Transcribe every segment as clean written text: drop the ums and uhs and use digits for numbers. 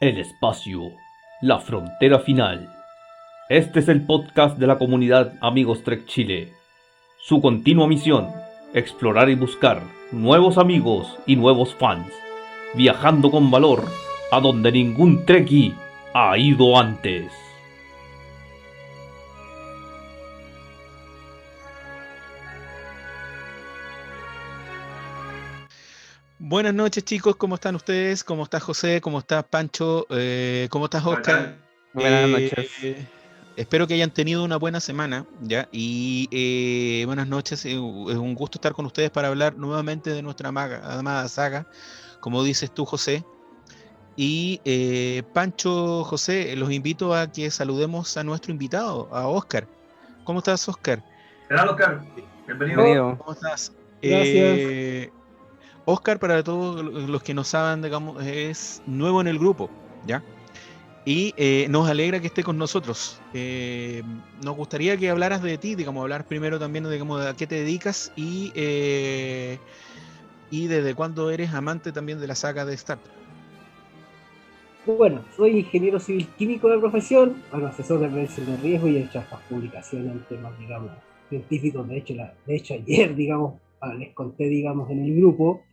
El espacio, la frontera final. Este es el podcast de la comunidad Amigos Trek Chile. Su continua misión, explorar y buscar nuevos amigos y nuevos fans, viajando con valor a donde ningún Trekkie ha ido antes. Buenas noches, chicos, ¿cómo están ustedes? ¿Cómo está José? ¿Cómo está Pancho? ¿Cómo estás, Oscar? Buenas noches. Espero que hayan tenido una buena semana, ¿ya? Y buenas noches, es un gusto estar con ustedes para hablar nuevamente de nuestra amada saga, como dices tú, José. Y Pancho, José, los invito a que saludemos a nuestro invitado, a Oscar. ¿Cómo estás, Oscar? ¿Qué tal, Oscar? Bienvenido. ¿Cómo estás? Gracias. Oscar, para todos los que no saben, digamos, es nuevo en el grupo, ¿ya? Y nos alegra que esté con nosotros. Nos gustaría que hablaras de ti, digamos, hablar primero también, digamos, de a qué te dedicas y desde cuándo eres amante también de la saga de Star Trek. Bueno, soy ingeniero civil químico de profesión, asesor de prevención de riesgo y he hecho estas publicaciones en temas, digamos, científicos. De hecho ayer, digamos, les conté, digamos, en el grupo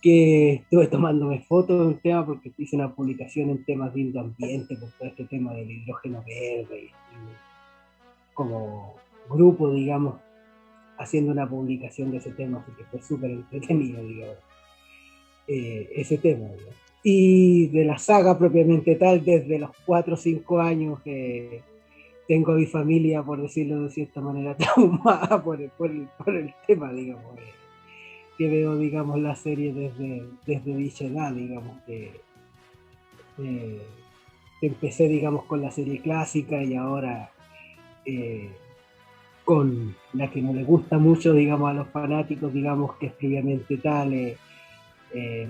que estuve tomándome fotos de un tema porque hice una publicación en temas de ambiente, por todo este tema del hidrógeno verde, y como grupo, digamos, haciendo una publicación de ese tema, así que fue súper entretenido, digamos, ese tema, digamos. Y de la saga propiamente tal, desde los 4 o 5 años que tengo a mi familia, por decirlo de cierta manera, traumada por el tema, digamos, que veo, digamos, la serie desde dicha edad, digamos, eh, que empecé, digamos, con la serie clásica y ahora eh, con la que no le gusta mucho, digamos, a los fanáticos, digamos, que es previamente tal, eh,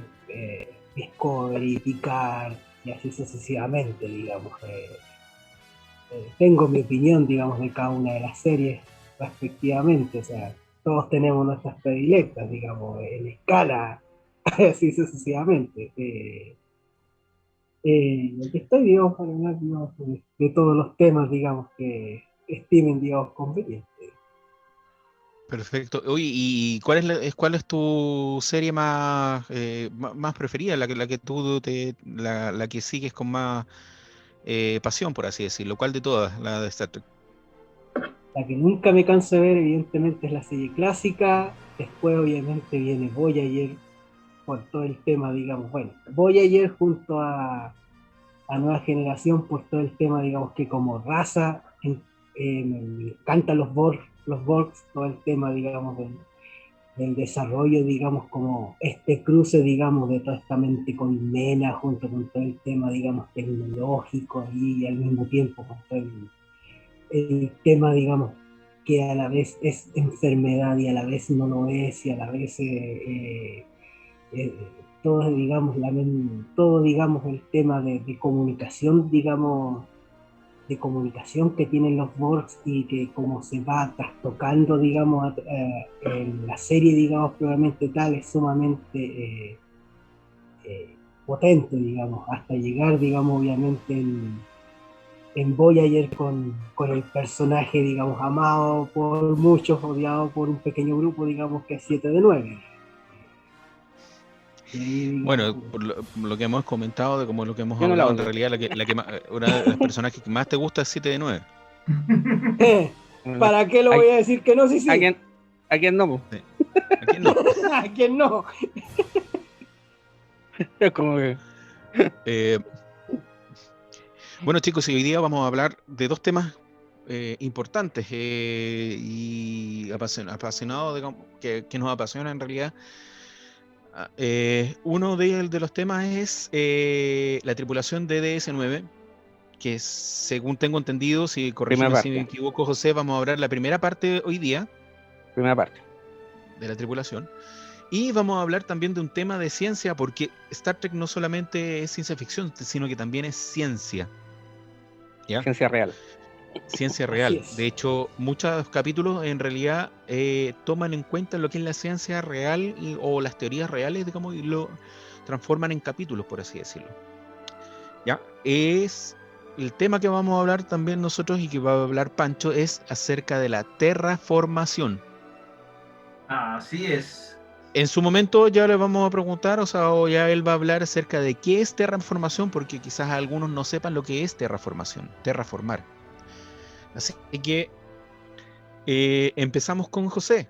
Discovery, Picard, y así sucesivamente, digamos. Tengo mi opinión, digamos, de cada una de las series respectivamente, o sea, todos tenemos nuestras predilectas, digamos, en escala, así sucesivamente. Aquí estoy, digamos, para hablar, digamos, de todos los temas, digamos, que estimen, digamos, convenientes. Perfecto. Oye, ¿y cuál es tu serie más preferida, la que tú la que sigues con más pasión, por así decirlo? ¿Cuál de todas? La de Star Trek. La que nunca me canso de ver, evidentemente, es la serie clásica. Después, obviamente, viene Voyager por todo el tema, digamos. Bueno, Voyager junto a Nueva Generación por todo el tema, digamos, que como raza, me encantan los Borgs, todo el tema, digamos, del desarrollo, digamos, como este cruce, digamos, de toda esta mente colmena junto con todo el tema, digamos, tecnológico y al mismo tiempo con todo el tema, digamos, que a la vez es enfermedad y a la vez no lo es y a la vez eh, todo, digamos, todo, digamos, el tema de comunicación, digamos, de comunicación que tienen los Borgs y que como se va trastocando, digamos, en la serie, digamos, probablemente tal, es sumamente potente, digamos, hasta llegar, digamos, obviamente en Voyager con el personaje, digamos, amado por muchos, odiado por un pequeño grupo, digamos, que es 7 de 9. Y ahí, digamos, Bueno, por lo que hemos comentado, de como lo que hemos Yo no la hablado, en odio. realidad una de las personajes que más te gusta es 7 de 9. ¿para qué lo ¿A, voy a decir que no? Sí, a sí. quién, a quién no? Po? Sí. ¿A quién no? ¿A quién no? Es como que Eh, bueno, chicos, y hoy día vamos a hablar de dos temas importantes y apasionados, digamos, que nos apasiona en realidad. Uno de los temas es la tripulación de DS9, que según tengo entendido, si primera corrígeme si me parte. equivoco, José, vamos a hablar la primera parte hoy día Primera parte. de la tripulación. Y vamos a hablar también de un tema de ciencia, porque Star Trek no solamente es ciencia ficción, sino que también es ciencia, ¿ya? Ciencia real. Ciencia Así real. De es. hecho, muchos capítulos en realidad toman en cuenta lo que es la ciencia real o las teorías reales, digamos, y lo transforman en capítulos, por así decirlo. ¿ya? Es el tema que vamos a hablar también nosotros y que va a hablar Pancho es acerca de la terraformación. Así es. En su momento ya le vamos a preguntar, o ya él va a hablar acerca de qué es terraformación, porque quizás algunos no sepan lo que es terraformación, terraformar. Así que empezamos con José.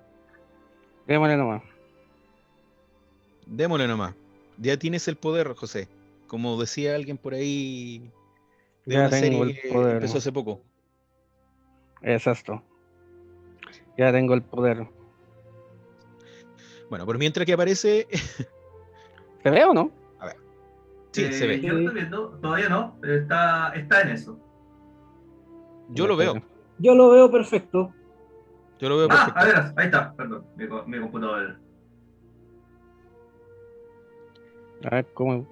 Démosle nomás. Démosle nomás. Ya tienes el poder, José. Como decía alguien por ahí de Ya una tengo serie el que poder. empezó hace poco. Exacto. Ya tengo el poder. Bueno, por mientras que aparece... ¿Se ve o no? A ver. Sí, se ve. Yo lo estoy viendo, todavía no, pero está en eso. Yo lo veo. Yo lo veo perfecto. Yo lo veo A perfecto. ver, ahí está, perdón, mi computador. A ver cómo.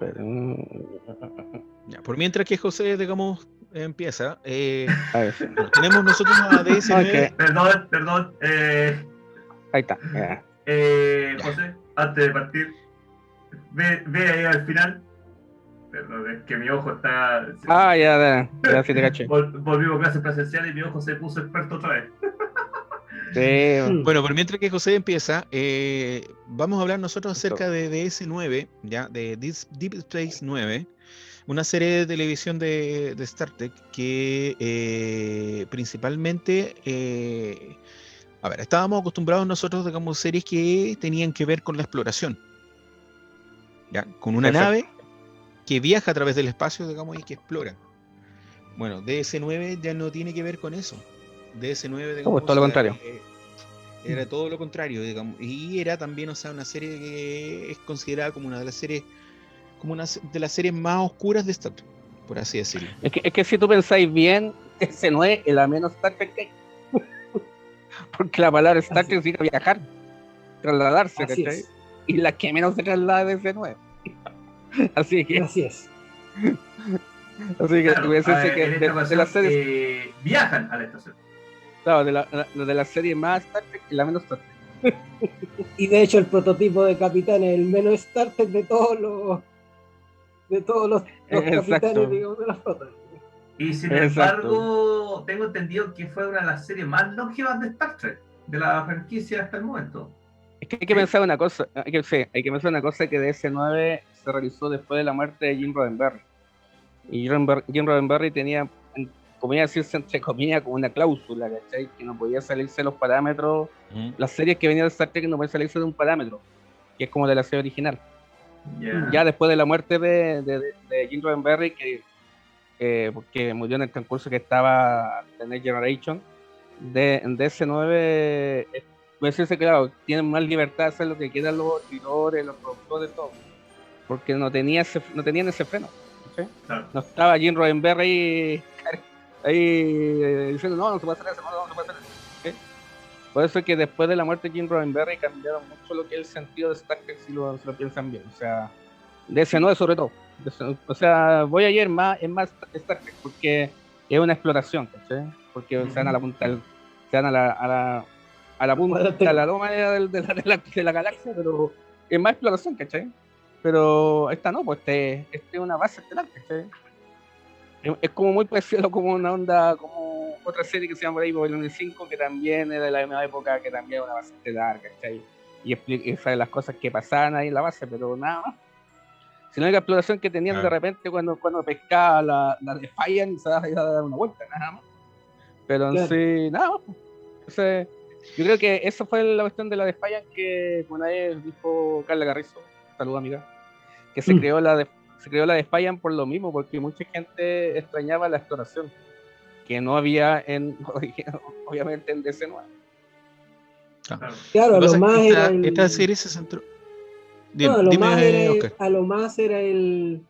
Ya, por mientras que José, digamos, empieza. A ver, sí. Bueno, tenemos nosotros a DS9. Ok. Perdón, Ahí está. Ya. Ya. José, antes de partir, ve ahí al final. Perdón, es que mi ojo está. Ya sí te caché. Volvimos a clases presenciales y mi ojo se puso experto otra vez. Sí, Bueno, por mientras que José empieza, vamos a hablar nosotros acerca de DS9, ya, de Deep Space 9, una serie de televisión de Star Trek que principalmente, a ver, estábamos acostumbrados nosotros, digamos, series que tenían que ver con la exploración, ya, con una Exacto. nave que viaja a través del espacio, digamos, y que explora. Bueno, DS9 ya no tiene que ver con eso. DS9, digamos, todo lo contrario. era todo lo contrario, digamos, y era también, o sea, una serie que es considerada como una de las series, como una de las series más oscuras de Star Trek, por así decirlo. Es que si tú pensáis bien, ese no es la menos Star Trek que hay. Porque la palabra Star Trek significa viajar, trasladarse, Así ¿cachai? es. Y la que menos se traslada es ese 9. Así que Así es. Claro, puede decirse que en esta de ocasión las series, viajan a la estación. claro, de la serie más Star Trek y la menos Star Trek. Y de hecho el prototipo de capitán es el menos Star Trek de todos los Exacto. capitanes, digamos, de la flota. Y sin Exacto. embargo, tengo entendido que fue una de las series más longevas de Star Trek, de la franquicia hasta el momento. Es que hay que pensar una cosa, hay que pensar una cosa, que DS9 se realizó después de la muerte de Gene Roddenberry. Y Gene Roddenberry tenía, como iba a decirse entre comillas, como una cláusula, ¿cachai? Que no podía salirse los parámetros. Las series que venían de Star Trek no podían salirse de un parámetro, que es como de la serie original. Ya después de la muerte de Gene Roddenberry, porque murió en el transcurso que estaba The Next Generation, de DS9, puede decirse que, claro, tienen más libertad de hacer lo que quieran los escritores, los productores, todo, porque no tenían ese freno, ¿sí? Claro. No estaba Gene Roddenberry ahí diciendo no se puede hacer eso, no se puede hacer eso, ¿sí? Por eso es que después de la muerte de Gene Roddenberry cambiaron mucho lo que es el sentido de Star Trek, si lo piensan bien, o sea, DS9 sobre todo, o sea, voy a ir más Star Trek porque es una exploración, ¿sí? Porque se van a la punta se van a la punta, a la loma de la galaxia, pero es más exploración, ¿cachai? Pero esta no, pues este es una base estelar, ¿cachai? Es como muy parecido, como una onda, como otra serie que se llama por ahí, Babylon 5, que también es de la misma época, que también es una base estelar, ¿cachai? Y sabe las cosas que pasaban ahí en la base, pero nada más. Si no hay exploración que tenían de repente cuando pescaba la Defiant y se iba a dar una vuelta, nada más. Pero en sí, nada más. Entonces, yo creo que esa fue la cuestión de la Defiant, que una vez dijo Carla Carrizo, saludos amiga, que se creó la Defiant por lo mismo, porque mucha gente extrañaba la exploración, que no había obviamente en DC9. Claro, lo más era esta serie se centró. A lo más era el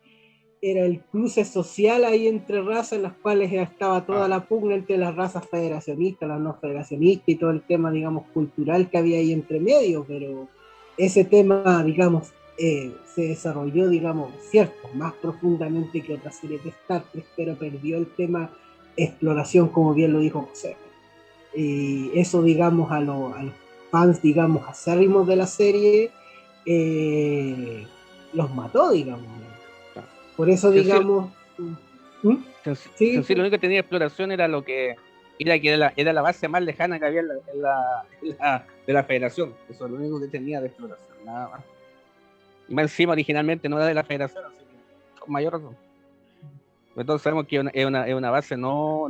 cruce social ahí entre razas, en las cuales estaba toda la pugna entre las razas federacionistas, las no federacionistas y todo el tema, digamos, cultural que había ahí entre medio, pero ese tema, digamos, se desarrolló, digamos, cierto, más profundamente que otras series de Star Trek, pero perdió el tema exploración, como bien lo dijo José. Y eso, digamos, a los fans, digamos, acérrimos de la serie, los mató, digamos. Por eso, digamos, ¿Mm? Sí, En sí, lo único que tenía exploración era lo que era la base más lejana que había de la federación. Eso es lo único que tenía de exploración, nada más. Y más encima originalmente no era de la federación, así que con mayor razón. Entonces sabemos que es una base no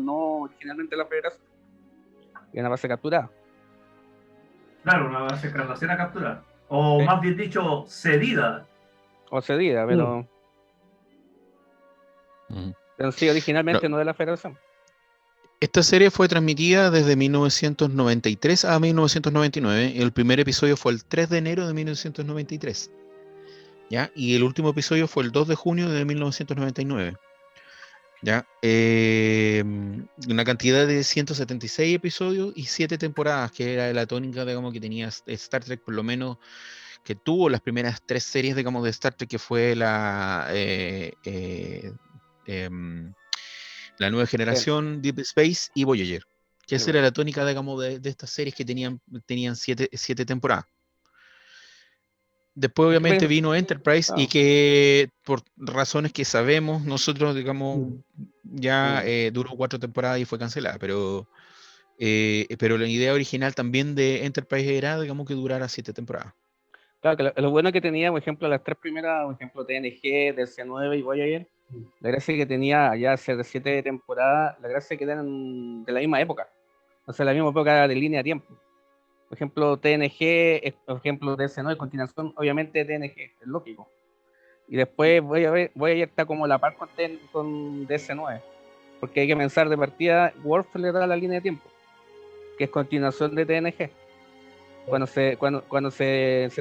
originalmente de la federación, es una base capturada. Claro, una base que recién a capturar. O Sí. más bien dicho, cedida. O cedida, pero sí, originalmente Claro. no de la federación. Esta serie fue transmitida desde 1993 a 1999. El primer episodio fue el 3 de enero de 1993. ¿Ya? Y el último episodio fue el 2 de junio de 1999. ¿Ya? Una cantidad de 176 episodios y 7 temporadas, que era la tónica, digamos, que tenía Star Trek, por lo menos, que tuvo las primeras 3 series, digamos, de Star Trek, que fue la nueva generación, Deep Space y Voyager. Que esa era la tónica, digamos, de estas series que tenían 7 temporadas. Después obviamente vino Enterprise y que por razones que sabemos nosotros, digamos, ya duró 4 temporadas y fue cancelada, pero la idea original también de Enterprise era, digamos, que durara 7 temporadas. Claro, que lo bueno que tenía, por ejemplo, las 3 primeras, por ejemplo, TNG, DC9 y Voyager, la gracia que tenía ya hace 7 temporadas, la gracia que eran de la misma época, o sea, la misma época de línea de tiempo. Por ejemplo, TNG, por ejemplo, DC9, continuación, obviamente TNG, es lógico. Y después Voyager está como la par con DC9, porque hay que pensar de partida, Worf le da la línea de tiempo, que es continuación de TNG, cuando se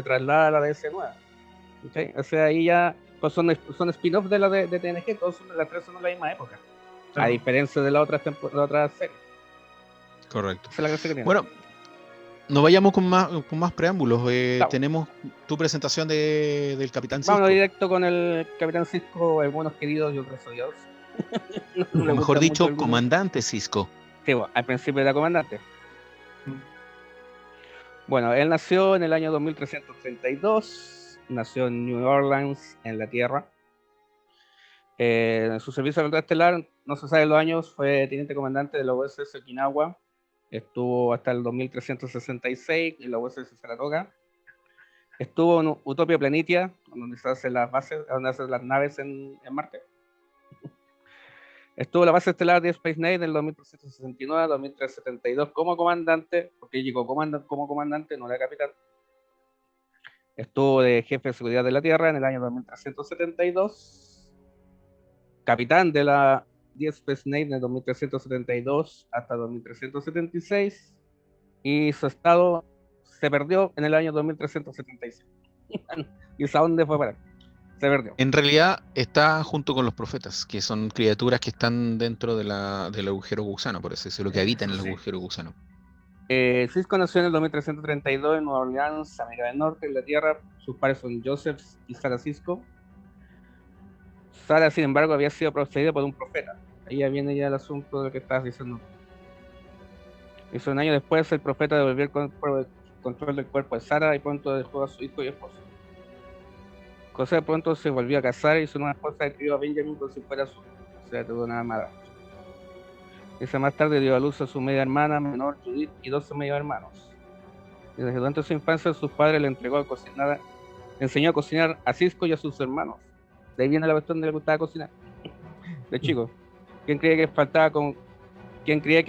traslada a la DC9. ¿Okay? O sea, ahí ya pues son spin-offs de la de TNG, las 3 son de la misma época, a diferencia de las otras series. Correcto. Esa es la gracia que tiene. Bueno, no vayamos con más preámbulos. Claro. Tenemos tu presentación del Capitán Sisko. Vamos directo con el Capitán Sisko, algunos queridos y otros odiados. O mejor dicho, Comandante Sisko. Sí, bueno, al principio era comandante. Bueno, él nació en el año 2332, nació en New Orleans, en la Tierra. En su servicio militar estelar, no se sabe los años, fue teniente comandante de la USS Okinawa. Estuvo hasta el 2366 en la USS Saratoga. Estuvo en Utopia Planitia, donde se hacen las bases, donde hacen las naves en Marte. Estuvo en la base estelar de Space Nine del 2369 a 2372 como comandante, porque llegó como comandante, no era capitán. Estuvo de jefe de seguridad de la Tierra en el año 2372. Capitán de la Space Nine del 2372 hasta 2376. Y su estado se perdió en el año 2376. ¿Y a dónde fue para? Se perdió. En realidad está junto con los profetas, que son criaturas que están dentro del agujero gusano, por eso es lo que habitan en el agujero gusano. Sisko nació en el 2332 en Nueva Orleans, América del Norte, en la Tierra. Sus padres son Joseph y Sarah Sisko. Sarah, sin embargo, había sido procedida por un profeta. Ahí ya viene ya el asunto de lo que estabas diciendo. Y un año después, el profeta devolvió el control del cuerpo de Sarah y pronto dejó a su hijo y esposo. José pronto se volvió a casar y su nueva esposa escribió a Benjamin como si fuera su hijo. O sea, tuvo una amada. Esa más tarde dio a luz a su media hermana menor, Judith, y 12 medio hermanos. Y durante su infancia, sus padres le enseñó a cocinar a Sisko y a sus hermanos. De ahí viene la cuestión de le gustaba cocinar. De chico. ¿Quién creía que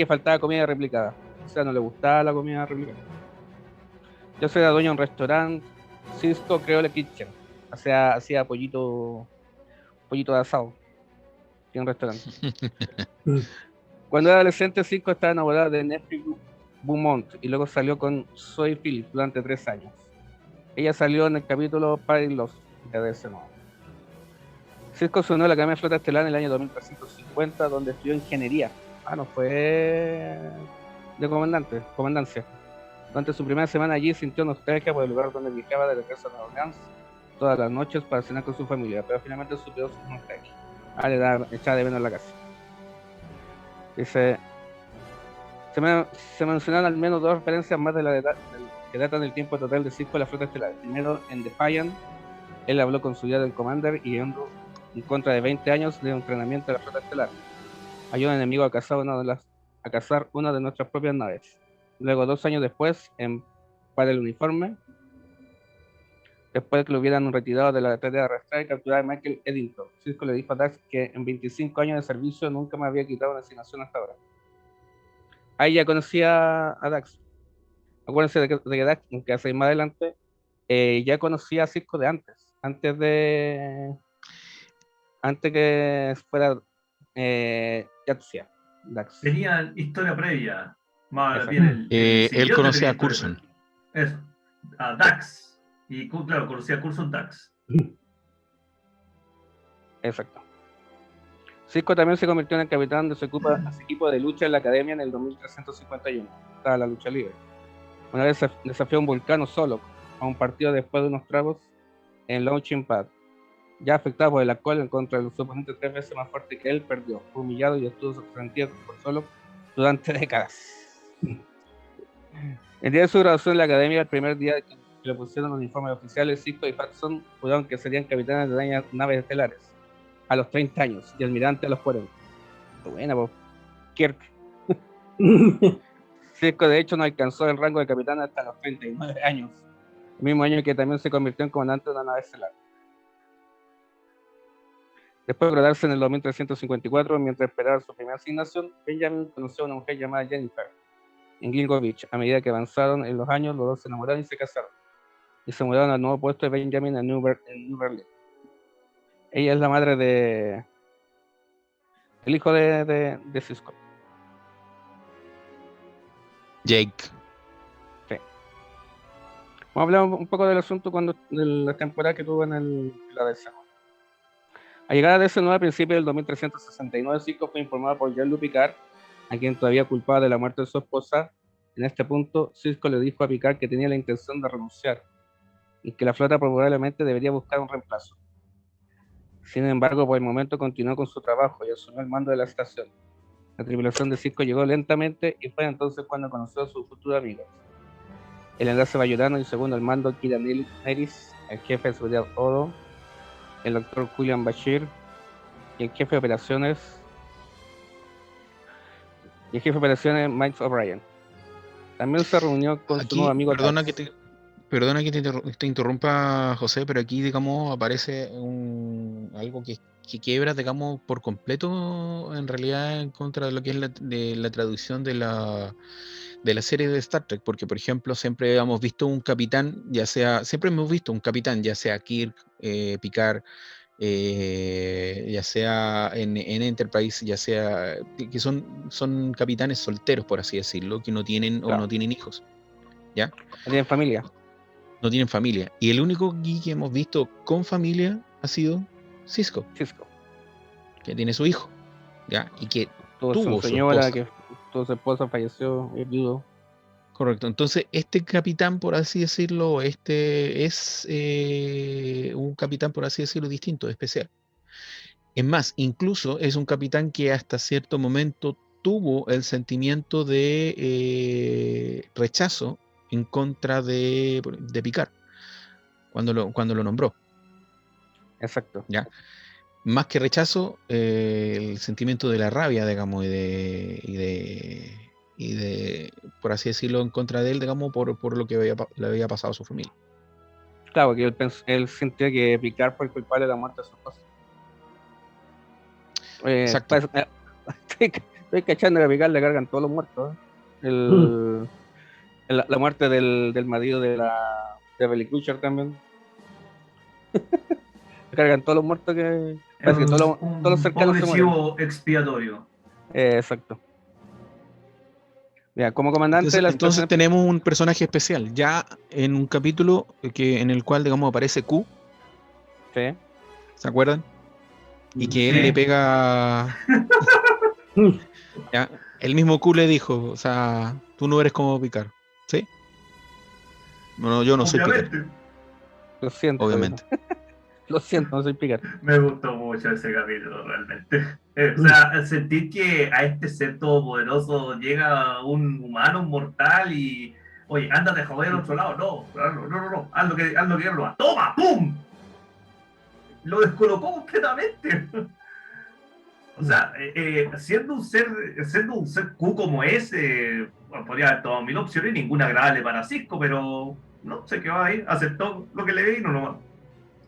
faltaba comida replicada? O sea, no le gustaba la comida replicada. Yo soy la dueña de un restaurante, Sisko creó el kitchen. O sea, hacía pollito de asado en un restaurante. Cuando era adolescente, Sisko estaba enamorada de Nephi Beaumont y luego salió con Zoe Phillips durante 3 años. Ella salió en el capítulo Party Lost de DC9. Sisko se unió a la Academia de Flota Estelar en el año 2350, donde estudió ingeniería. No fue de comandancia. Durante su primera semana allí sintió nostalgia por el lugar donde viajaba de regreso a Nueva Orleans todas las noches para cenar con su familia, pero finalmente superó su nostalgia. Le echaba de menos la casa. Dice, se mencionaron al menos 2 referencias más que datan del tiempo total de Sisko en la Flota Estelar. Primero, en Defiant, él habló con su día del Commander y Andrew en contra de 20 años de entrenamiento de la flota estelar. Ayuda al enemigo a cazar una de nuestras propias naves. Luego, 2 años después, para el uniforme, después de que lo hubieran retirado de la tarea de arrastrar y capturar a Michael Eddington, Sisko le dijo a Dax que en 25 años de servicio nunca me había quitado una asignación hasta ahora. Ahí ya conocía a Dax. Acuérdense de que Dax, que hace más adelante, ya conocía a Sisko de antes que fuera Yatsia, Dax. Tenían historia previa. Más Exacto. bien el Él simbionte conocía a tenía historia Coulson. previa. Eso. A Dax. Y claro, conocía a Coulson Dax. Exacto. Sisko también se convirtió en el capitán de su equipo de lucha en la academia en el 2351. Estaba la lucha libre. Una vez desafió a un vulcano solo a un partido después de unos tragos en Launching Pad. Ya afectado por el alcohol en contra de su oponente 3 veces más fuerte que él, perdió, fue humillado y estuvo resentido por solo durante décadas. El día de su graduación en la academia, el primer día que le pusieron los uniformes oficiales, Sisko y Fatson juraron que serían capitanes de naves estelares a los 30 años y almirante a los 40. Buena, pues. Kirk. Sisko de hecho no alcanzó el rango de capitán hasta los 39 años, el mismo año que también se convirtió en comandante de una nave estelar. Después de graduarse en el 2354, mientras esperaba su primera asignación, Benjamin conoció a una mujer llamada Jennifer en Gilgo Beach. A medida que avanzaron en los años, los dos se enamoraron y se casaron, y se mudaron al nuevo puesto de Benjamin en New Berlin. Ella es la madre del hijo de Sisko. Jake. Sí. Vamos a hablar un poco del asunto de la temporada que tuvo en la DC. Al llegar a DC9 a principios del 2369, Sisko fue informado por Jean-Luc Picard, a quien todavía culpaba de la muerte de su esposa. En este punto, Sisko le dijo a Picard que tenía la intención de renunciar y que la flota probablemente debería buscar un reemplazo. Sin embargo, por el momento continuó con su trabajo y asumió el mando de la estación. La tripulación de Sisko llegó lentamente y fue entonces cuando conoció a sus futuros amigos: el enlace bayurano y segundo al mando Kira Nerys, el jefe de seguridad Odo, el doctor Julian Bashir y el jefe de operaciones Mike O'Brien. También se reunió con su nuevo amigo. Perdona que te interrumpa, José, pero aquí, digamos, aparece algo que quiebra, digamos, por completo, en realidad, en contra de lo que es la traducción de la serie de Star Trek, porque, por ejemplo, siempre hemos visto un capitán, ya sea Kirk, Picard, ya sea en Enterprise, ya sea que son capitanes solteros, por así decirlo, que no tienen Claro. o no tienen hijos, ¿ya? No tienen familia. No tienen familia. Y el único aquí que hemos visto con familia ha sido Sisko, que tiene su hijo, ¿ya? Y que Tuvo tuvo su su señora, esposa. que tuvo su esposa, falleció, es viudo. Correcto. Entonces, este capitán, por así decirlo, es un capitán, por así decirlo, distinto, especial. Es más, incluso es un capitán que hasta cierto momento tuvo el sentimiento de rechazo en contra de Picard cuando lo nombró. Exacto. ¿Ya? Más que rechazo, el sentimiento de la rabia, digamos, y de, por así decirlo, en contra de él, digamos, por lo que le había pasado a su familia. Claro, que él sentía que Picard fue el culpable de la muerte de su esposa. Exacto. Estoy cachando que a Picard le cargan todos los muertos. La muerte del marido de Belly Crusher también. Le cargan todos los muertos que... Parece que todos los cercanos se mueren. Poco chivo expiatorio. Exacto. Mira, como comandante de la Entonces estación... tenemos un personaje especial, ya en un capítulo en el cual, digamos, aparece Q, Sí. ¿se acuerdan? Y que él Sí. le pega... ¿Ya? El mismo Q le dijo, o sea, tú no eres como Picard, ¿sí? No, yo no soy Picard, Obviamente. Lo siento. obviamente. Lo siento, no soy Picard. Me gustó mucho ese capítulo, realmente. O sea, sentir que a este ser todopoderoso llega un humano, un mortal y... Oye, ándate a joder al otro lado. No, haz lo que yo lo haga. ¡Toma! ¡Pum! lo descolocó completamente. O sea, siendo un ser Q como ese, bueno, podría haber tomado 1000 opciones y ninguna agradable para Cisco, pero no, se quedó ahí, aceptó lo que le vino nomás.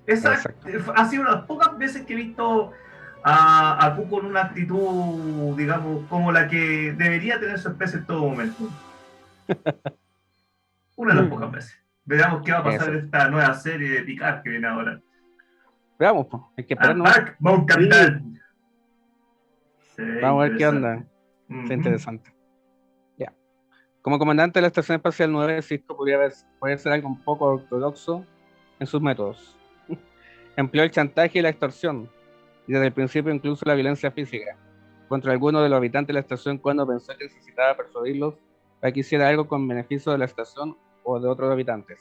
Esa Exacto. ha sido una de las pocas veces que he visto a Q con una actitud, digamos, como la que debería tener su especie en todo momento. Una de las pocas veces. Veamos qué va a pasar Eso. en esta nueva serie de Picard que viene ahora. Veamos, pues, hay que esperar nomás. Attack, Mon Capitán. Se ve Vamos a ver qué interesante. onda. Es interesante. Ya. Como comandante de la Estación Espacial 9, Cisco puede ser algo un poco ortodoxo en sus métodos. Empleó el chantaje y la extorsión, y desde el principio incluso la violencia física, contra algunos de los habitantes de la estación cuando pensó que necesitaba persuadirlos para que hiciera algo con beneficio de la estación o de otros habitantes.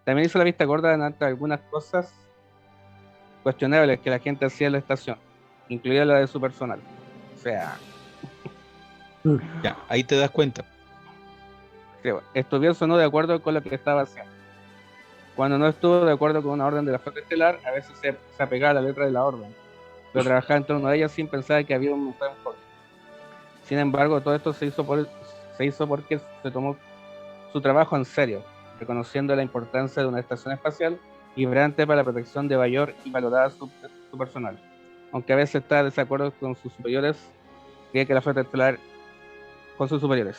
También hizo la vista gorda ante algunas cosas cuestionables que la gente hacía en la estación, incluida la de su personal. O sea, Ya, ahí te das cuenta. estuviese o no de acuerdo con lo que estaba haciendo. Cuando no estuvo de acuerdo con una orden de la flota estelar, a veces se apegaba a la letra de la orden, pero trabajaba en torno a ella sin pensar que había un mensaje enfoque. Sin embargo, todo esto se hizo porque se tomó su trabajo en serio, reconociendo la importancia de una estación espacial vibrante para la protección de Bayor y valoraba su personal. Aunque a veces está en desacuerdo con sus superiores, creía que la flota estelar con sus superiores.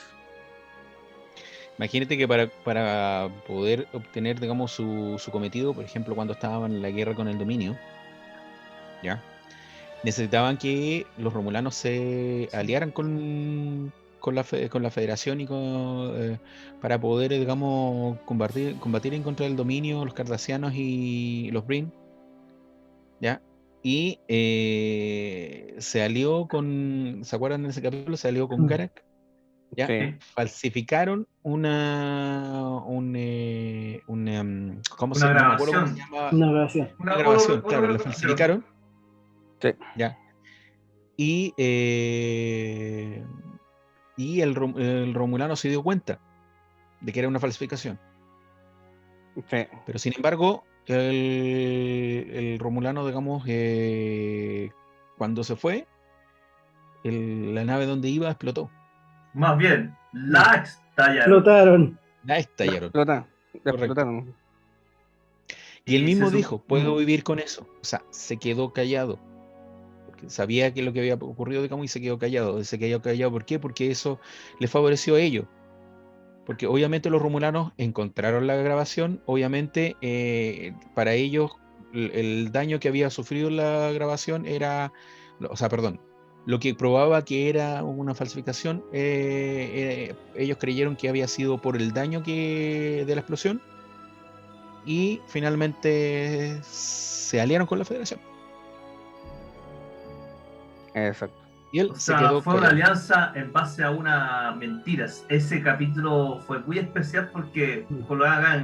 Imagínate que para poder obtener, digamos, su cometido, por ejemplo, cuando estaban en la guerra con el dominio, ¿ya? Necesitaban que los romulanos se aliaran con la Federación y para poder, digamos, combatir en contra del dominio, los cardassianos y los Breen, ¿ya? Y se alió ¿se acuerdan de ese capítulo? Se alió con Garak, ¿ya? Sí. Falsificaron ¿cómo Una no me acuerdo cómo se grabación. llama? Una grabación. Una grabación, Otra claro, la grabación. falsificaron, Sí. ¿ya? Y el romulano se dio cuenta de que era una falsificación. Sí. Pero sin embargo, el romulano, digamos, cuando se fue, la nave donde iba explotó. Más bien, la estallaron. Explotaron. La estallaron. Explotaron. Y él Y mismo se dijo, puedo vivir con eso. O sea, se quedó callado. Porque sabía que lo que había ocurrido, digamos, y se quedó callado. Se quedó callado, ¿por qué? Porque eso le favoreció a ellos. Porque obviamente los romulanos encontraron la grabación, obviamente para ellos el daño que había sufrido la grabación era, o sea, perdón, lo que probaba que era una falsificación, ellos creyeron que había sido por el daño de la explosión y finalmente se aliaron con la Federación. Exacto. Y él O se sea, quedó fue una callado. alianza en base a una mentiras. Ese capítulo fue muy especial porque colocaba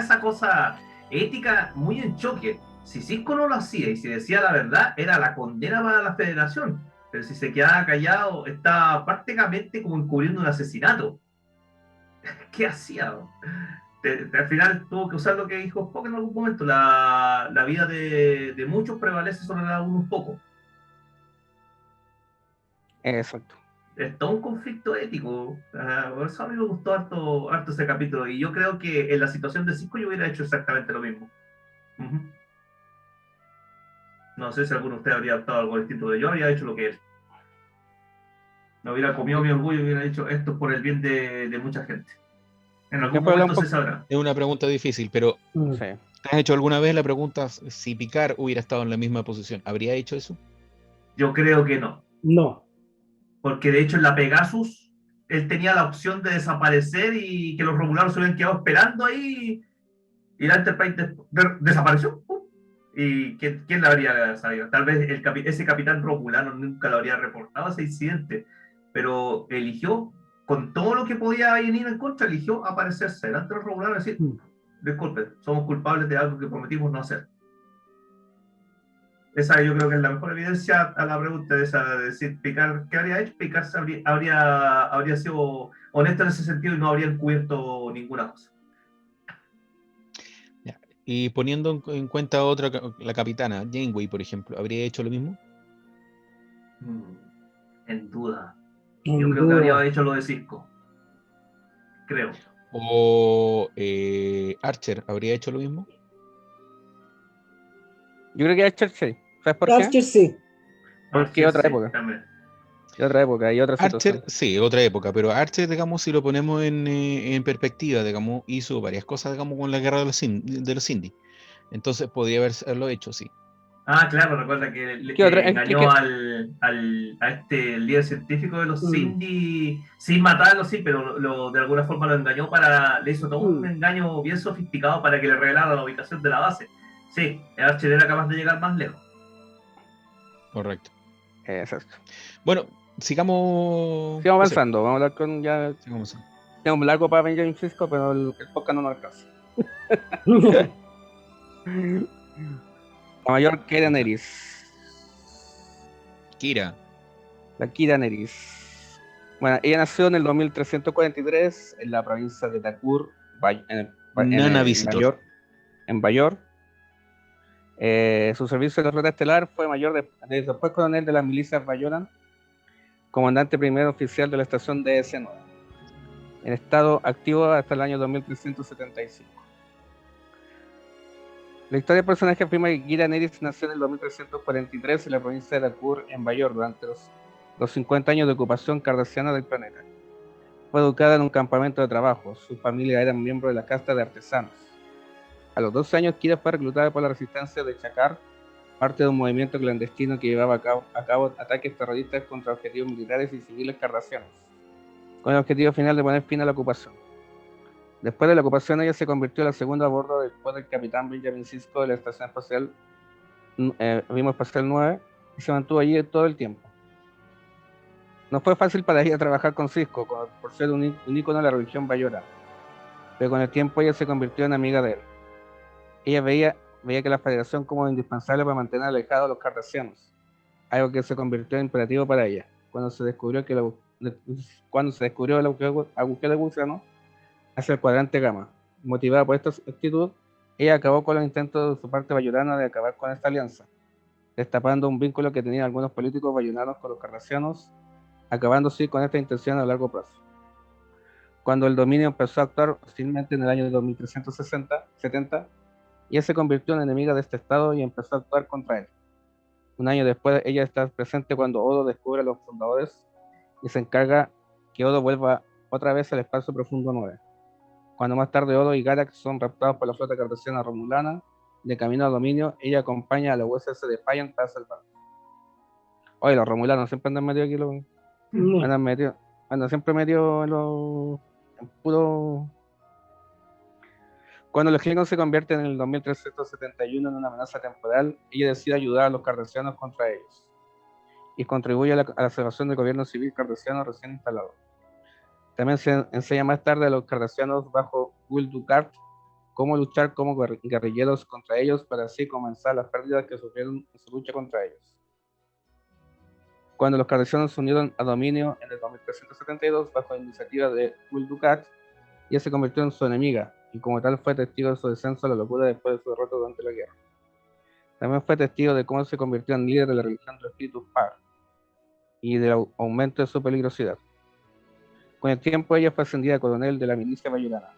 esa cosa ética muy en choque. Si Cisco no lo hacía y si decía la verdad, era la condena para la Federación. Pero si se quedaba callado, estaba prácticamente como encubriendo un asesinato. ¿Qué hacía? Al final tuvo que usar lo que dijo Spock en algún momento. La vida de muchos prevalece sobre la de unos pocos. Exacto. Es todo un conflicto ético. Por eso a mí me gustó harto ese capítulo. Y yo creo que en la situación de Cisco yo hubiera hecho exactamente lo mismo. No sé si alguno de ustedes habría optado algo distinto, pero yo habría hecho lo que él. No hubiera comido mi orgullo y hubiera dicho esto es por el bien de mucha gente. En algún momento se sabrá. Es una pregunta difícil, pero Sí. ¿te has hecho alguna vez la pregunta si Picard hubiera estado en la misma posición? ¿Habría hecho eso? Yo creo que no. No. Porque de hecho en la Pegasus él tenía la opción de desaparecer y que los romulanos se hubieran quedado esperando ahí y la Enterprise desapareció. ¿Y quién la habría sabido? Tal vez ese capitán romulano nunca lo habría reportado ese incidente, pero eligió, con todo lo que podía venir en contra, eligió aparecerse delante de los romulanos y decir, disculpen, somos culpables de algo que prometimos no hacer. Esa yo creo que es la mejor evidencia a la pregunta de decir Picard, ¿qué habría hecho? Picard habría sido honesto en ese sentido y no habría encubierto ninguna cosa. Y poniendo en cuenta otra, la capitana, Janeway, por ejemplo, ¿habría hecho lo mismo? En duda. En Yo creo que duda. habría hecho lo de Cisco. Creo. ¿O Archer habría hecho lo mismo? Yo creo que es Churchill. ¿Sabes por qué? Archer sí. Porque Archer, otra sí, época. también. Y otra época y otra situación. Archer, sí, otra época, pero Archer, digamos, si lo ponemos en perspectiva, digamos, hizo varias cosas, digamos, con la guerra de los Sindhi. Entonces podría haberlo hecho, sí. Ah, claro, recuerda que ¿Qué otra? engañó a este líder científico de los Sindhi sin matarlo, sí, pero de alguna forma lo engañó le hizo todo un engaño bien sofisticado para que le revelara la ubicación de la base. Sí, Archer era capaz de llegar más lejos. Correcto. Exacto. Bueno, sigamos Sigamos avanzando. Vamos a hablar con ya. Sigamos avanzando. Tenemos un largo para Benjamin Sisko, pero el podcast no nos alcanza. La mayor Kira Nerys. Kira. La Kira Nerys. Bueno, ella nació en el 2343 en la provincia de Takur, Nana Visitor. en Bayor. Su servicio en la flota estelar fue mayor después coronel de las milicias Bayoran, comandante primero oficial de la estación DS9, en estado activo hasta el año 2375. La historia del personaje afirma que Kira Nerys nació en el 2343 en la provincia de Takur, en Bayor, durante los 50 años de ocupación cardassiana del planeta. Fue educada en un campamento de trabajo. Su familia era miembro de la casta de artesanos. A los 12 años, Kira fue reclutada por la resistencia de Chakar, parte de un movimiento clandestino que llevaba a cabo ataques terroristas contra objetivos militares y civiles cardassianos, con el objetivo final de poner fin a la ocupación. Después de la ocupación, ella se convirtió en la segunda a bordo después del capitán Benjamin Sisko de la Estación Espacial Espacial 9, y se mantuvo allí todo el tiempo. No fue fácil para ella trabajar con Sisko, por ser un ícono de la religión Bayora, pero con el tiempo ella se convirtió en amiga de él. Ella veía que la Federación como indispensable para mantener alejados a los cardassianos, algo que se convirtió en imperativo para ella. Cuando se descubrió el agujero de gusano hacia el cuadrante Gamma, motivada por esta actitud, ella acabó con los intentos de su parte bayonana de acabar con esta alianza, destapando un vínculo que tenían algunos políticos bayonanos con los cardassianos, acabando así con esta intención a largo plazo. Cuando el dominio empezó a actuar hostilmente en el año 2370, ella se convirtió en enemiga de este estado y empezó a actuar contra él. Un año después, ella está presente cuando Odo descubre a los fundadores y se encarga que Odo vuelva otra vez al espacio profundo 9. Cuando más tarde Odo y Garak son raptados por la flota cardassiana romulana, de camino al dominio, ella acompaña a la USS Defiant para salvarlos. Oye, los romulanos siempre andan metidos aquí, andan siempre metidos en puro. Cuando los Klingons se convierten en el 2371 en una amenaza temporal, ella decide ayudar a los cardassianos contra ellos y contribuye a la salvación del gobierno civil cardassiano recién instalado. También se enseña más tarde a los cardassianos bajo Will Dukat cómo luchar como guerrilleros contra ellos para así comenzar las pérdidas que sufrieron en su lucha contra ellos. Cuando los cardassianos se unieron a Dominio en el 2372 bajo la iniciativa de Will Dukat, ella se convirtió en su enemiga y como tal fue testigo de su descenso a la locura después de su derrota durante la guerra. También fue testigo de cómo se convirtió en líder de la religión de los espíritus Par y del aumento de su peligrosidad. Con el tiempo ella fue ascendida a coronel de la milicia bayurana,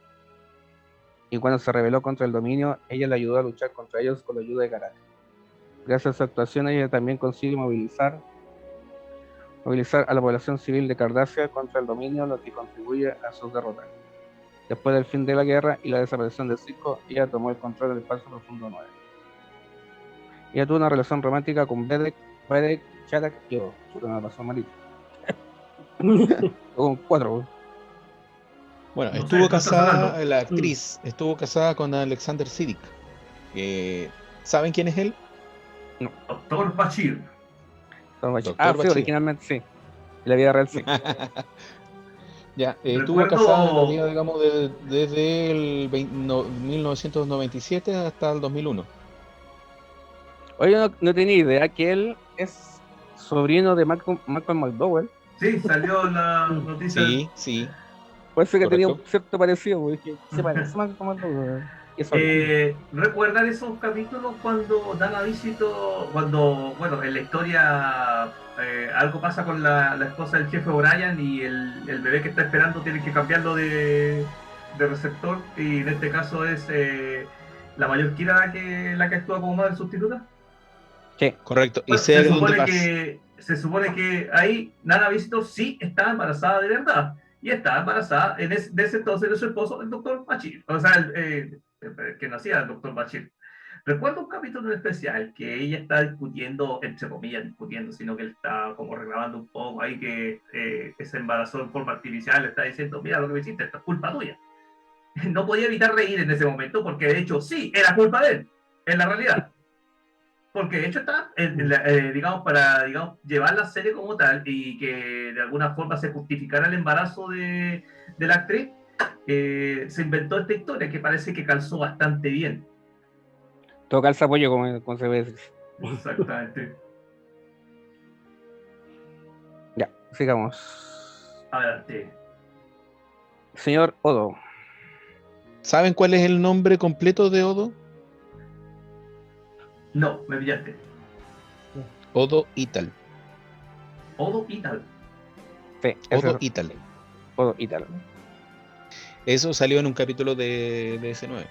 y cuando se rebeló contra el dominio, ella le ayudó a luchar contra ellos con la ayuda de Garak. Gracias a su actuación, ella también consigue movilizar a la población civil de Cardassia contra el dominio, lo que contribuye a sus derrotas. Después del fin de la guerra y la desaparición de Sisko, ella tomó el control del espacio profundo 9. Ella tuvo una relación romántica con Vedek, Charak y Odo. Una pasó malito. Con 4. Bueno, No sé, estuvo ¿no estás casada, hablando? la actriz, estuvo casada con Alexander Siddig. ¿Saben quién es él? Doctor Bashir. Doctor Sí, Bashir. originalmente sí. En la vida real sí. Ya, estuvo Recuerdo- casada en realidad, digamos, desde el 1997 hasta el 2001. Oye, no tenía idea que él es sobrino de Malcolm McDowell. Sí, salió la noticia. Sí. Puede ser que tenía un Correcto. cierto parecido, porque se parece a Malcolm McDowell. Y eso ¿Recuerdan esos capítulos cuando dan a visito, cuando, bueno, en la historia algo pasa con la esposa del jefe O'Brien y el bebé que está esperando tiene que cambiarlo de receptor? Y en este caso es la mayor Kira la que actúa como madre sustituta. sí. Correcto. Y Bueno, sé de dónde vas. se supone que ahí Nana Visitor sí estaba embarazada de verdad. Y estaba embarazada de ese entonces de su esposo, el doctor Bashir. O sea, que nacía el doctor Bashir. Recuerdo un capítulo en especial que ella está discutiendo, entre comillas discutiendo, sino que él está como reclamando un poco ahí que se embarazó en forma artificial, le está diciendo, mira lo que me hiciste, esto es culpa tuya. No podía evitar reír en ese momento porque de hecho sí, era culpa de él, en la realidad. Porque de hecho está, digamos, para llevar la serie como tal y que de alguna forma se justificara el embarazo de la actriz, se inventó esta historia que parece que calzó bastante bien. Todo calza apoyo, como se ve. Exactamente. Ya, sigamos. Adelante. Señor Odo. ¿Saben cuál es el nombre completo de Odo? No, me pillaste. Odo Ital. Odo Ital. Sí, Odo Ital. Odo Ital. Eso salió en un capítulo de S9.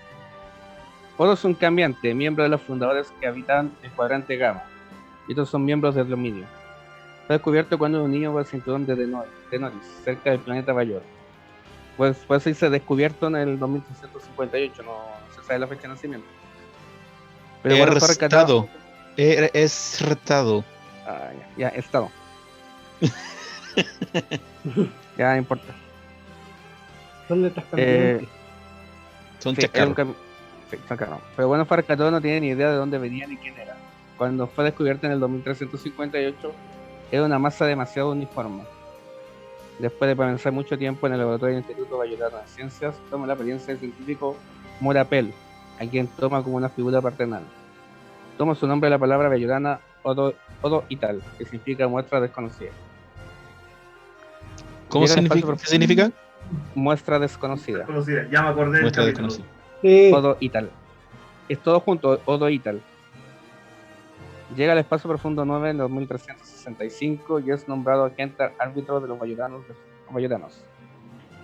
Odo es un cambiante, miembro de los fundadores que habitan el cuadrante Gamma. Y estos son miembros del dominio. Fue descubierto cuando un niño fue al cinturón de Denoris, cerca del planeta Bayor. Pues puede ser descubierto en el 2358, no se sabe la fecha de nacimiento. Pero bueno, fue rescatado. Es retado. Ya, estado. Ya no importa. Son letras cambiantes. Son Sí, chacarros. Sí, son caros. Pero bueno, fue rescatado, no tiene ni idea de dónde venía ni quién era. Cuando fue descubierto en el 2358, era una masa demasiado uniforme. Después de permanecer mucho tiempo en el laboratorio del Instituto Bayolano de Ciencias, toma la apariencia del científico Morapel, a quien toma como una figura paternal. Toma su nombre de la palabra bayolana Odo Ital, que significa muestra desconocida. ¿Cómo significa? ¿Qué significa? Muestra desconocida. Desconocida. Ya me acordé del Muestra capítulo. desconocida. Sí. Odo Ital. Es todo junto, Odo Ital. Llega al espacio profundo 9 en 2365 y es nombrado agente árbitro de los bayolanos.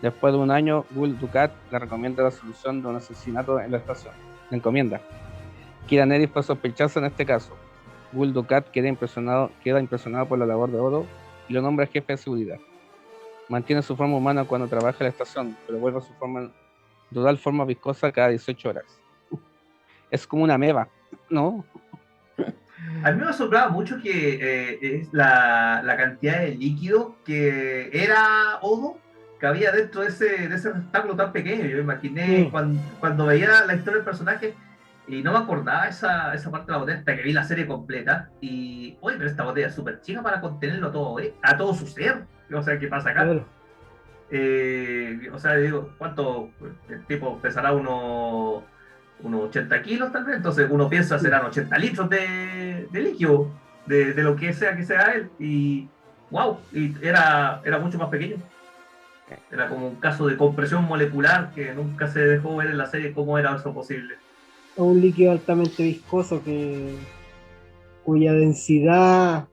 Después de un año, Gul Dukat le recomienda la solución de un asesinato en la estación. Le encomienda. Kira Nerys fue sospechosa en este caso. Gul Dukat queda impresionado por la labor de Odo y lo nombra jefe de seguridad. Mantiene su forma humana cuando trabaja en la estación, pero vuelve a su total forma viscosa cada 18 horas. Es como una ameba, ¿no? A mí me asombraba mucho que es la cantidad de líquido que era Odo que había dentro de ese receptáculo tan pequeño. Yo me imaginé cuando veía la historia del personaje y no me acordaba esa parte de la botella hasta que vi la serie completa. Y, oye, pero esta botella es súper chica para contenerlo todo, a todo su ser. O sea, ¿qué pasa acá? Claro. O sea, digo, ¿cuánto el tipo pesará unos 80 kilos tal vez? Entonces uno piensa serán 80 litros de líquido, de lo que sea él. Y wow, y era mucho más pequeño. Era como un caso de compresión molecular que nunca se dejó ver en la serie cómo era eso posible. Un líquido altamente viscoso cuya densidad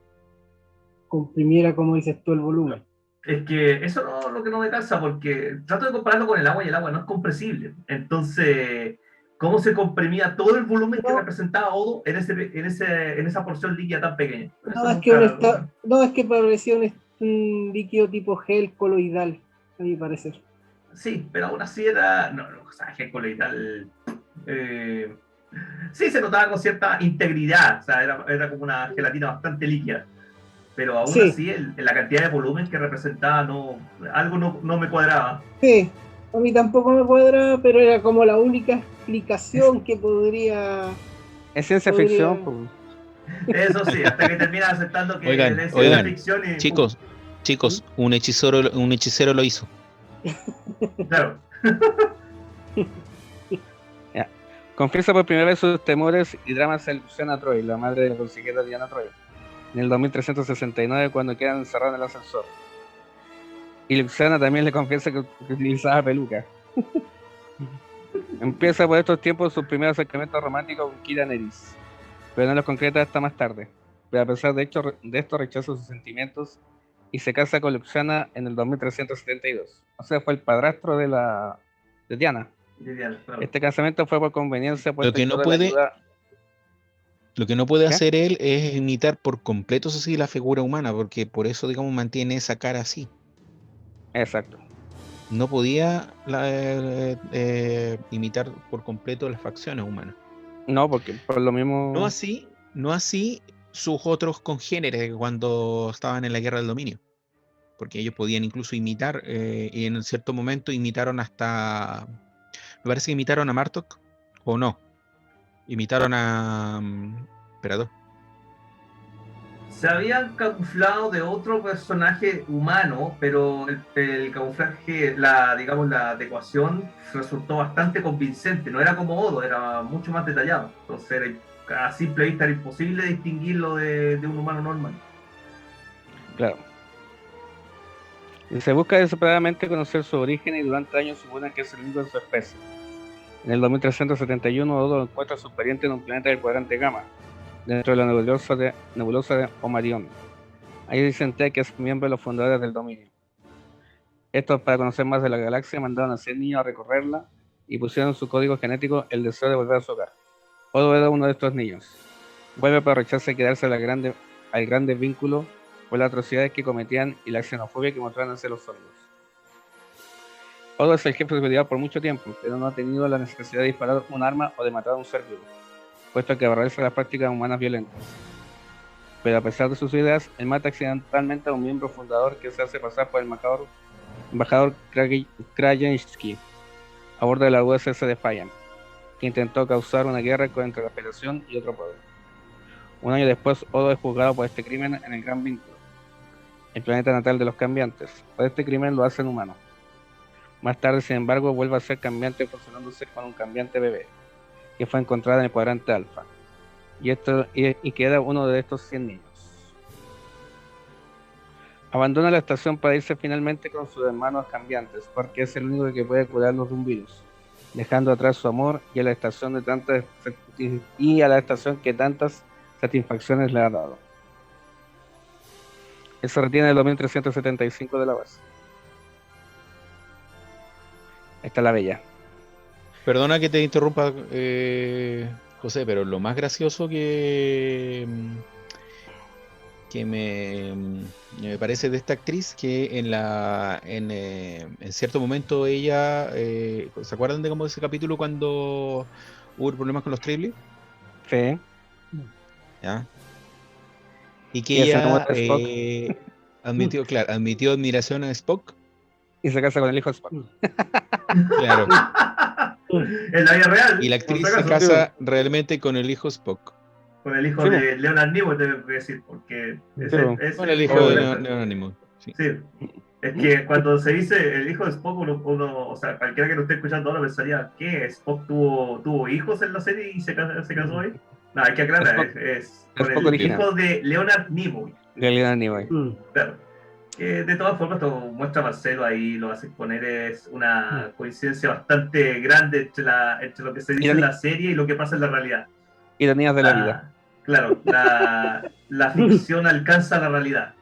comprimiera, como dices tú, el volumen. Es que eso es lo que no me cansa, porque trato de compararlo con el agua y el agua no es compresible. Entonces, ¿cómo se comprimía todo el volumen que representaba Odo en esa porción líquida tan pequeña? No, es que parecía un líquido tipo gel coloidal, a mi parecer. Sí, pero aún así era. No, o sea, gel coloidal. Sí, se notaba con cierta integridad, o sea, era como una gelatina bastante líquida. Pero aún así, la cantidad de volumen que representaba, algo no me cuadraba. Sí, a mí tampoco me cuadraba, pero era como la única explicación que podría... Es ciencia ficción, pues. Eso sí, hasta que terminas aceptando que es ciencia ficción y... Chicos, un hechicero lo hizo. Claro. Ya. Confiesa por primera vez sus temores y dramas a Luciana Troy, la madre de la consejera Diana Troy, en el 2369 cuando quedan encerrados en el ascensor. Y Luciana también le confiesa que utilizaba peluca. Empieza por estos tiempos su primer acercamiento romántico con Kira Nerys, pero no lo concreta hasta más tarde. Pero a pesar de esto rechaza sus sentimientos y se casa con Luxana en el 2372. O sea, fue el padrastro de Diana. Ideal, claro. Este casamiento fue por conveniencia, Lo puesto que que no toda la puede, ayuda... lo que no puede ¿Qué? hacer él es imitar por completo, eso sí, la figura humana, porque por eso, digamos, mantiene esa cara así. Exacto. No podía imitar por completo las facciones humanas. No, porque por lo mismo... No así sus otros congéneres cuando estaban en la guerra del dominio, porque ellos podían incluso imitar, y en un cierto momento imitaron hasta, me parece que imitaron a Martok, o no, imitaron a Emperador. Se habían camuflado de otro personaje humano, pero el camuflaje, digamos, la adecuación resultó bastante convincente. No era como Odo, era mucho más detallado. Entonces, a simple vista era imposible distinguirlo de un humano normal. Claro. Y se busca desesperadamente conocer su origen y durante años supone que es el único de su especie. En el 2371, Odo encuentra a su pariente en un planeta del cuadrante Gamma, dentro de la nebulosa de Omarion. Ahí dicen que es miembro de los fundadores del dominio. Estos, para conocer más de la galaxia, mandaron a 100 niños a recorrerla y pusieron en su código genético el deseo de volver a su hogar. Odo era uno de estos niños. Vuelve pero rechaza quedarse al grande vínculo por las atrocidades que cometían y la xenofobia que mostraban hacia los sordos. Odo es el jefe de seguridad por mucho tiempo, pero no ha tenido la necesidad de disparar un arma o de matar a un ser vivo, puesto que aborrece las prácticas humanas violentas. Pero a pesar de sus ideas, él mata accidentalmente a un miembro fundador que se hace pasar por el embajador Krajewski a bordo de la USS Defiant, que intentó causar una guerra entre la Federación y otro pueblo. Un año después, Odo es juzgado por este crimen en el Gran Vínculo, el planeta natal de los cambiantes. Por este crimen lo hacen humano. Más tarde, sin embargo, vuelve a ser cambiante fusionándose con un cambiante bebé, que fue encontrado en el cuadrante Alfa. Y queda uno de estos 100 niños. Abandona la estación para irse finalmente con sus hermanos cambiantes, porque es el único que puede curarlos de un virus, dejando atrás su amor y a la estación que tantas satisfacciones le ha dado. Él se retiene en el 2375 de la base. Esta es la bella. Perdona que te interrumpa, José, pero lo más gracioso que me parece de esta actriz, que en cierto momento ella, ¿se acuerdan de cómo ese capítulo cuando hubo problemas con los Tripli? Sí. ¿Ya? Y que Y se enamora ella de Spock. admitió admiración a Spock. Y se casa con el hijo de Spock. Claro. En la vida real. Y la por actriz si se acaso, casa realmente con el hijo Spock. con el hijo Sí, de Leonard Nimoy, tengo que decir, porque Con el hijo de Leonard Nimoy. Sí. Sí, es que cuando se dice el hijo de Spock, o sea, cualquiera que lo esté escuchando ahora pensaría que Spock tuvo hijos en la serie y se casó ahí. No, hay que aclarar, es con Spock el original. hijo de Leonard Nimoy. De Leonard Nimoy. Claro. De todas formas, esto muestra a Marcelo ahí, lo hace exponer, es una coincidencia bastante grande entre lo que se dice en la serie y lo que pasa en la realidad. Ironías de la vida. Claro, la ficción alcanza la realidad.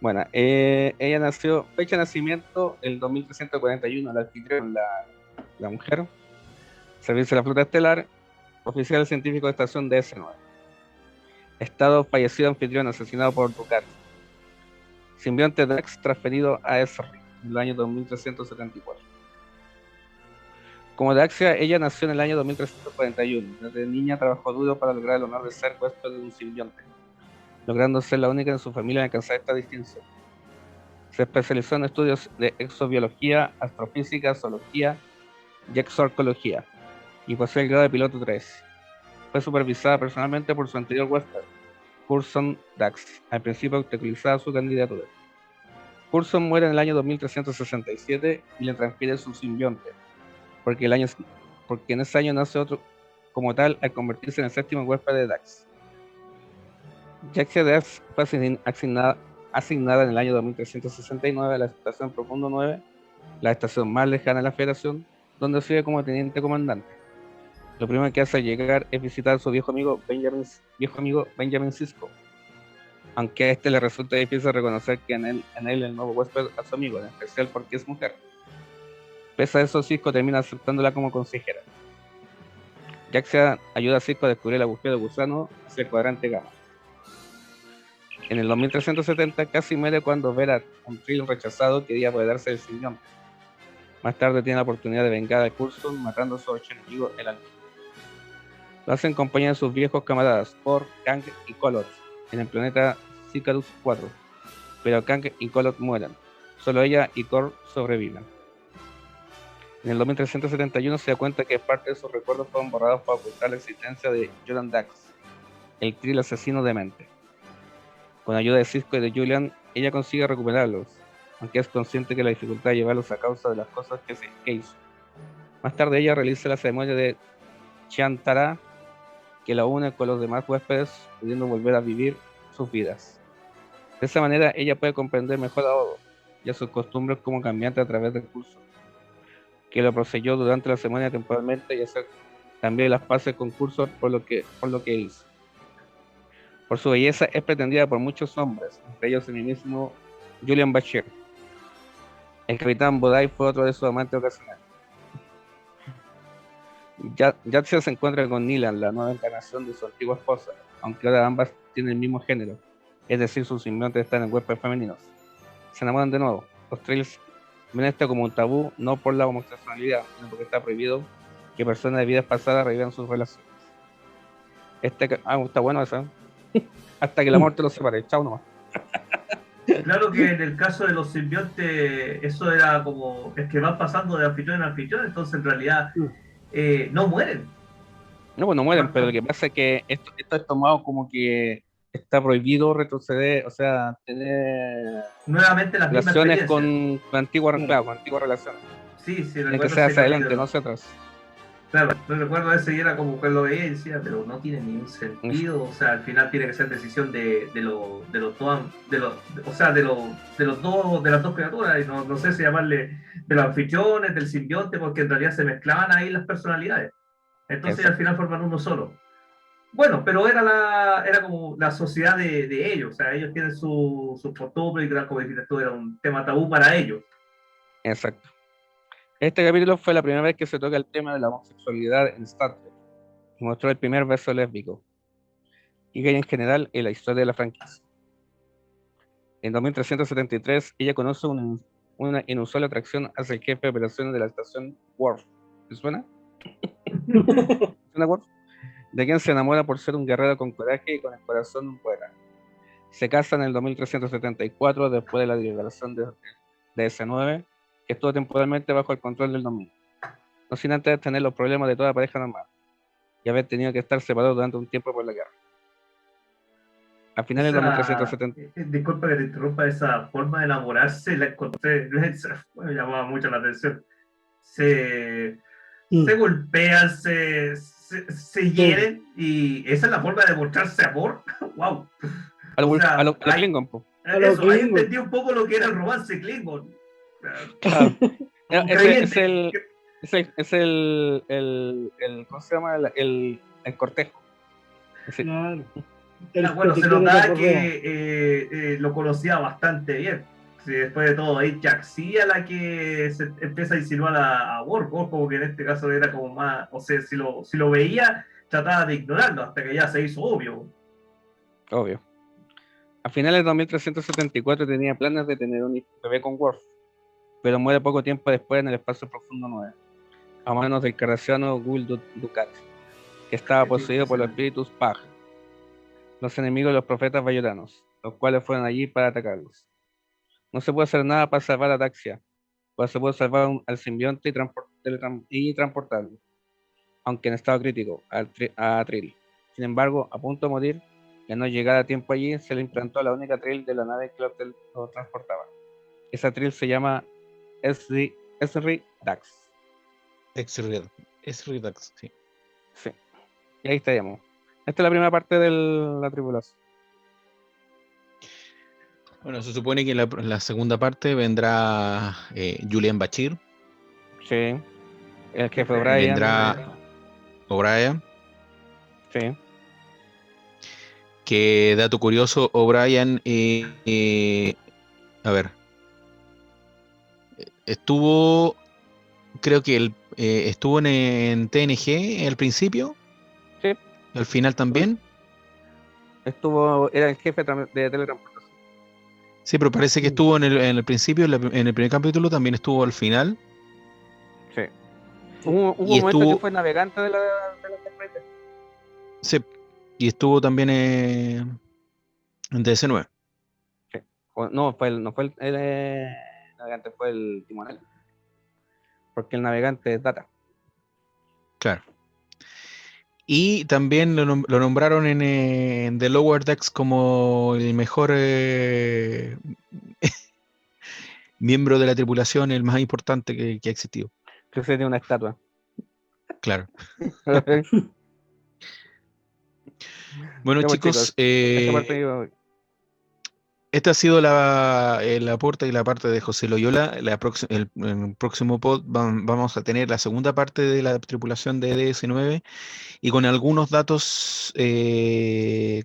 Bueno, ella nació, fecha de nacimiento, el 2341, la anfitrión, la mujer, servicio de la flota estelar, oficial científico de estación DS9. Estado fallecido anfitrión, asesinado por Ducat. Simbionte Drax transferido a Esri en el año 2374. Como Daxia, ella nació en el año 2341. Desde niña trabajó duro para lograr el honor de ser huésped de un simbionte, logrando ser la única en su familia en alcanzar esta distinción. Se especializó en estudios de exobiología, astrofísica, zoología y exorcología, y posee el grado de piloto 3. Fue supervisada personalmente por su anterior huésped, Curzon Dax. Al principio obstaculizaba su candidatura. Curzon muere en el año 2367 y le transfiere su simbionte, porque en ese año nace otro como tal al convertirse en el séptimo huésped de Dax. Jaxia Dax fue asignada en el año 2369 a la estación Profundo 9 la estación más lejana de la Federación, donde sirve como teniente comandante. Lo primero que hace al llegar es visitar a su viejo amigo Benjamin Sisko, aunque a este le resulta difícil reconocer que en él el nuevo huésped a su amigo, en especial porque es mujer. Pese a eso, Sisko termina aceptándola como consejera. Jaxia ayuda a Sisko a descubrir el agujero de gusano hacia el cuadrante gamma. En el 2370 casi muere cuando Berat, un Trill rechazado, quería apoderarse del simbionte. Más tarde tiene la oportunidad de vengar a Coulson matando a su archienemigo el Alquim. Lo hace en compañía de sus viejos camaradas Kor, Kang y Kolot en el planeta Sicarus 4, pero Kang y Kolot mueren. Solo ella y Kor sobreviven. En el 2371 se da cuenta que parte de sus recuerdos fueron borrados para ocultar la existencia de Julian Dax, el Trill asesino demente. Con ayuda de Sisko y de Julian, ella consigue recuperarlos, aunque es consciente que la dificultad de llevarlos a causa de las cosas que hizo. Más tarde ella realiza la ceremonia de Chantara, que la une con los demás huéspedes, pudiendo volver a vivir sus vidas. De esa manera ella puede comprender mejor a Odo y a sus costumbres como cambiante a través del curso, que lo poseyó durante la ceremonia temporalmente y hacer también las paces con Cursor por lo que hizo. Por su belleza es pretendida por muchos hombres, entre ellos el mismo Julian Bashir. El capitán Bodai fue otro de sus amantes ocasionales. Jaxia se encuentra con Nilan, la nueva encarnación de su antigua esposa, aunque ahora ambas tienen el mismo género, es decir, sus simbiontes están en huéspedes femeninos. Se enamoran de nuevo. Los Trills ven esto como un tabú, no por la homosexualidad, sino porque está prohibido que personas de vidas pasadas revivan sus relaciones. Está bueno eso. Hasta que la muerte los separe. Chao nomás. Claro que en el caso de los simbiontes, eso era como, es que van pasando de anfitrión en anfitrión, entonces en realidad no mueren. No, pues no mueren, pero lo que pasa es que esto es tomado como que está prohibido retroceder, o sea, tener Nuevamente las mismas relaciones experiencias. con antiguas relaciones. Sí, Tiene que ser hacia adelante, no hacia atrás. Claro, no recuerdo ese y era como que lo veía y decía, pero no tiene ningún sentido, o sea, al final tiene que ser decisión de las dos criaturas, y no sé si llamarle de los anfitriones, del simbionte, porque en realidad se mezclaban ahí las personalidades. Entonces al final forman uno solo. Bueno, pero era como la sociedad de ellos, o sea, ellos tienen sus costumbres y como dijiste tú, era un tema tabú para ellos. Exacto. Este capítulo fue la primera vez que se toca el tema de la homosexualidad en Star Trek y mostró el primer beso lésbico y gay en general en la historia de la franquicia. En 2373 ella conoce una inusual atracción hacia el jefe de operaciones de la estación Worf. ¿Te suena? ¿Suena Worf? De quien se enamora por ser un guerrero con coraje y con el corazón de un poeta. Se casa en el 2374 después de la liberación de S9, que estuvo temporalmente bajo el control del dominio, no sin antes tener los problemas de toda pareja normal y haber tenido que estar separados durante un tiempo por la guerra. A finales del 2370. Disculpa que te interrumpa, esa forma de enamorarse la encontré, me llamaba mucho la atención. Se golpean, se hieren, y esa es la forma de mostrarse amor. ¡Wow! A lo Klingon, po. Eso, ahí entendí un poco lo que era el romance Klingon. Claro. Es el ¿cómo se llama? El cortejo. Claro. Bueno, se notaba que lo conocía bastante bien. Sí, después de todo, ahí Jaxia la que se empieza a insinuar a Worf, como que en este caso era como más, o sea, si lo veía, trataba de ignorarlo hasta que ya se hizo obvio. Obvio. A finales de 2374 tenía planes de tener un bebé con Worf, pero muere poco tiempo después en el espacio profundo 9, a manos del cardassiano Gul Dukat, que estaba poseído por los espíritus Pag, los enemigos de los profetas bayoranos, los cuales fueron allí para atacarlos. No se puede hacer nada para salvar a Daxia, pues se puede salvar al simbionte y transportarlo, aunque en estado crítico, a Trill. Sin embargo, a punto de morir, y al no llegar a tiempo allí, se le implantó la única Trill de la nave que lo transportaba. Esa Trill se llama Esri Dax. Esri Dax, sí. Sí. Y ahí estaríamos. Esta es la primera parte de la tripulación. Bueno, se supone que en la segunda parte vendrá Julian Bashir, Sí. El jefe Vendrá- O'Brien. vendrá O'Brien, Sí. que dato curioso, O'Brien, a ver, estuvo, creo que estuvo en TNG al principio, Sí. al final también. Era el jefe de teletransportación. Sí, pero parece que estuvo en el principio, en el primer capítulo, también estuvo al final. Sí. Hubo Y un momento que estuvo, fue navegante de la Enterprise. sí, y estuvo también en DS9. Sí. No, no fue el navegante, fue el timonel. Porque el navegante es Data. Claro. Y también lo nombraron en The Lower Decks como el mejor miembro de la tripulación, el más importante que ha existido. Que sería una estatua. Claro. Ya, Bueno, pues, chicos, chicos, esa parte yo. este ha sido el aporte y la parte de José Loyola. En el próximo pod vamos a tener la segunda parte de la tripulación de DS9 y con algunos datos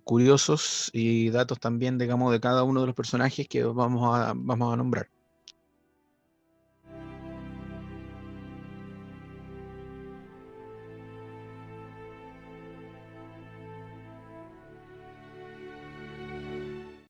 curiosos y datos también, digamos, de cada uno de los personajes que vamos a nombrar.